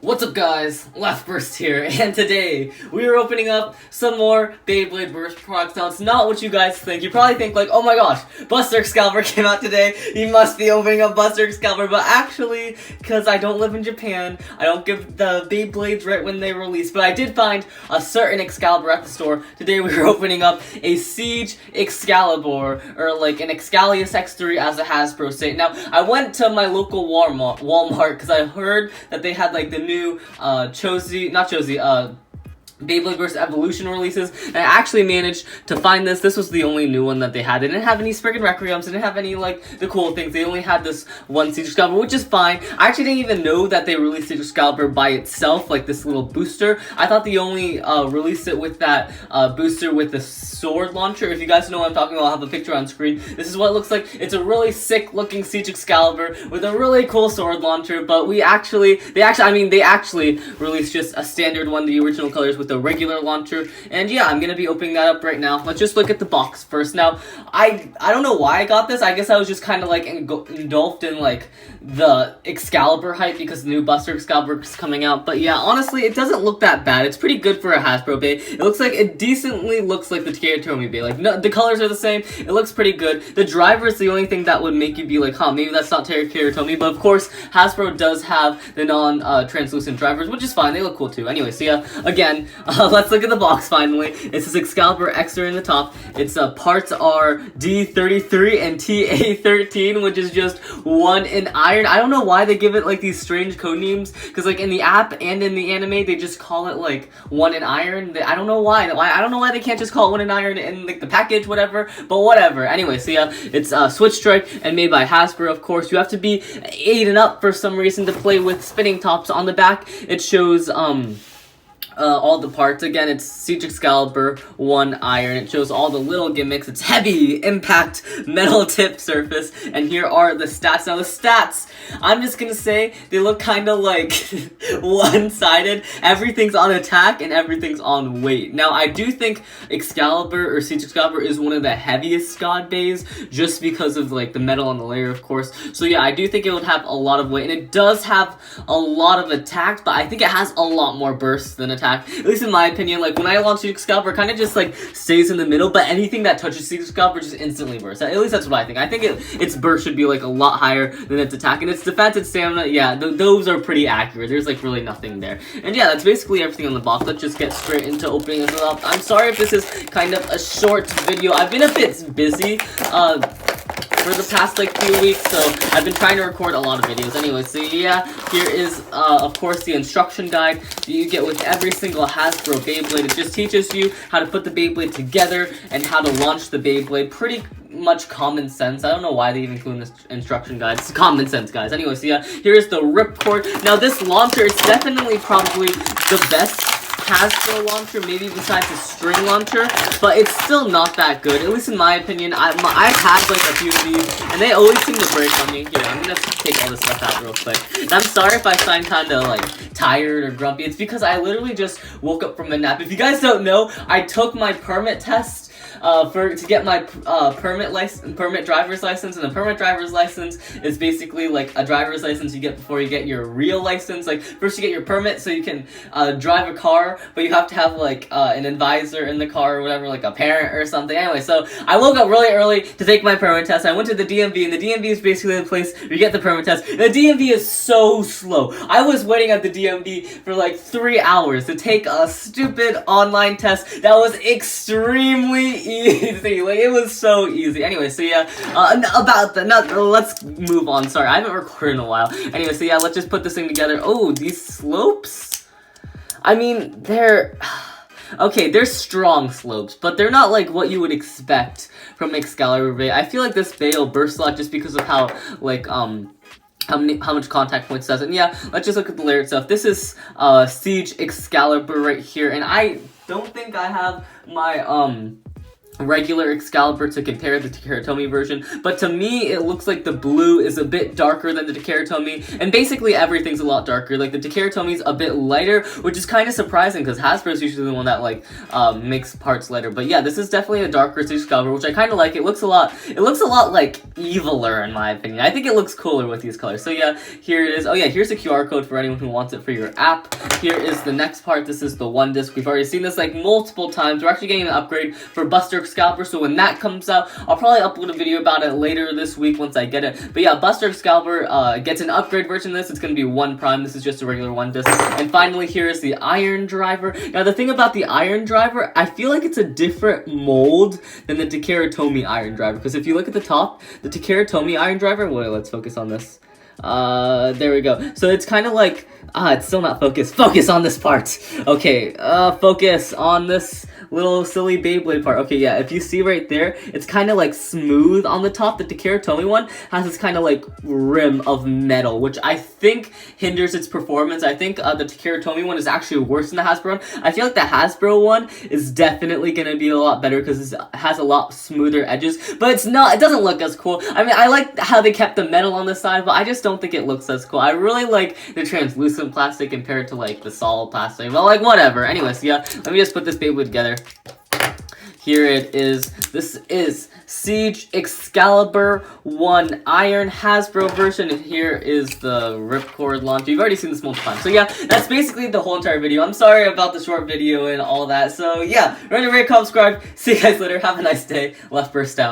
What's up guys, LeftBurst here, and today we are opening up some more Beyblade Burst products. Now it's not what you guys think. You probably think like, oh my gosh, Buster Excalibur came out today, you must be opening up Buster Excalibur, but actually, because I don't live in Japan, I don't give the Beyblades right when they release, but I did find a certain Excalibur at the store. Today we are opening up a Siege Excalibur, or like an Excalius X3 as a Hasbro say. Now, I went to my local Walmart because I heard that they had like the new Beyblade Burst Evolution releases, and I actually managed to find this. This was the only new one that they had. They didn't have any Spriggan Requiems, they didn't have any, like, the cool things. They only had this one Siege Excalibur, which is fine. I actually didn't even know that they released Siege Excalibur by itself, like this little booster. I thought they only released it with that booster with the sword launcher. If you guys know what I'm talking about, I'll have a picture on screen. This is what it looks like. It's a really sick looking Siege Excalibur with a really cool sword launcher, but they actually released just a standard one, the original colors with the regular launcher, and yeah, I'm gonna be opening that up right now. Let's just look at the box first. Now, I don't know why I got this. I guess I was just kind of like engulfed in like the Excalibur hype because the new Buster Excalibur is coming out, but yeah, honestly, it doesn't look that bad. It's pretty good for a Hasbro Bay. It looks like, it decently looks like the Tomy Bay. Like, no, the colors are the same. It looks pretty good. The driver is the only thing that would make you be like, huh, maybe that's not Tomy, but of course, Hasbro does have the non-translucent drivers, which is fine. They look cool too. Anyway, so yeah, again, let's look at the box finally. It says Excalibur X-Ray in the top. Its parts are D33 and TA13, which is just one in iron. I don't know why they give it like these strange code names, because like in the app and in the anime, they just call it like one in iron. I don't know why. I don't know why they can't just call it one in iron in like the package, whatever, but whatever. Anyway, so yeah, it's Switch Strike and made by Hasbro, of course. You have to be 8 and up for some reason to play with spinning tops. On the back, it shows all the parts. Again, it's Siege Excalibur, 1 iron. It shows all the little gimmicks. It's heavy impact metal tip surface, and here are the stats. Now the stats, I'm just gonna say they look kind of like one-sided. Everything's on attack and everything's on weight. Now I do think Excalibur or Siege Excalibur is one of the heaviest God Bays just because of like the metal on the layer, of course. So yeah, I do think it would have a lot of weight, and it does have a lot of attack, but I think it has a lot more burst than attack. At least in my opinion, like when I launch Siege Excalibur, it kind of just like stays in the middle, but anything that touches Siege Excalibur just instantly bursts. At least that's what I think. I think its burst should be like a lot higher than its attack, and its defense and stamina, yeah, those are pretty accurate. There's like really nothing there. And yeah, that's basically everything on the box. Let's just get straight into opening this up. I'm sorry if this is kind of a short video. I've been a bit busy for the past like few weeks, so I've been trying to record a lot of videos. Anyway, so yeah, here is of course the instruction guide that you get with every single Hasbro Beyblade. It just teaches you how to put the Beyblade together and how to launch the Beyblade. Pretty much common sense. I don't know why they even include this instruction guide. It's common sense, guys. Anyway, so yeah, here's the ripcord. Now this launcher is definitely probably the best Hasbro launcher, maybe besides the string launcher, but it's still not that good, at least in my opinion. I've had like a few of these, and they always seem to break on me. Here, I'm gonna take all this stuff out real quick. And I'm sorry if I sound kind of like tired or grumpy. It's because I literally just woke up from a nap. If you guys don't know, I took my permit test to get my permit driver's license, and the permit driver's license is basically like a driver's license you get before you get your real license. Like first you get your permit so you can drive a car, but you have to have like an advisor in the car or whatever, like a parent or something. Anyway, so I woke up really early to take my permit test. I went to the DMV, and the DMV is basically the place where you get the permit test. And the DMV is so slow. I was waiting at the DMV for like 3 hours to take a stupid online test that was extremely easy. Like, it was so easy. Anyway, so yeah, let's move on. Sorry, I haven't recorded in a while. Anyway, so yeah, let's just put this thing together. Oh, these slopes? I mean, they're strong slopes, but they're not like what you would expect from Excalibur Bay. I feel like this Bay will burst a lot just because of how, like, how much contact points does it. And yeah, let's just look at the layer itself. This is Siege Excalibur right here, and I don't think I have my regular Excalibur to compare the Takeratomi version, but to me it looks like the blue is a bit darker than the Takeratomi, and basically everything's a lot darker. Like the Takeratomi's a bit lighter, which is kind of surprising because Hasbro's usually the one that like makes parts lighter. But yeah, this is definitely a darker Excalibur, which I kind of like. It looks a lot like eviler in my opinion. I think it looks cooler with these colors. So yeah, here it is. Oh yeah, here's a QR code for anyone who wants it for your app. Here is the next part. This is the one disc. We've already seen this like multiple times. We're actually getting an upgrade for Buster Excalibur, so when that comes out, I'll probably upload a video about it later this week once I get it. But yeah, Buster Excalibur gets an upgrade version of this. It's going to be 1 prime. This is just a regular 1 disc. And finally, here is the Iron Driver. Now, the thing about the Iron Driver, I feel like it's a different mold than the Takeratomi Iron Driver. Because if you look at the top, the Takeratomi Iron Driver, wait, let's focus on this. There we go. So it's kind of like, it's still not focused. Focus on this part. Okay, focus on this little silly Beyblade part. Okay, yeah, if you see right there, it's kind of like smooth on the top. The Takeratomi one has this kind of like rim of metal, which I think hinders its performance. I think the Takeratomi one is actually worse than the Hasbro one. I feel like the Hasbro one is definitely going to be a lot better because it has a lot smoother edges, but it doesn't look as cool. I mean, I like how they kept the metal on the side, but I just don't think it looks as cool. I really like the translucent plastic compared to like the solid plastic, but like whatever. Anyways, yeah, let me just put this Beyblade together. Here it is. This is Siege Excalibur 1 Iron Hasbro version, and here is the ripcord launcher. You've already seen this multiple times. So yeah, that's basically the whole entire video. I'm sorry about the short video and all that. So yeah, remember to rate, comment, subscribe. See you guys later. Have a nice day. LeftBurst out.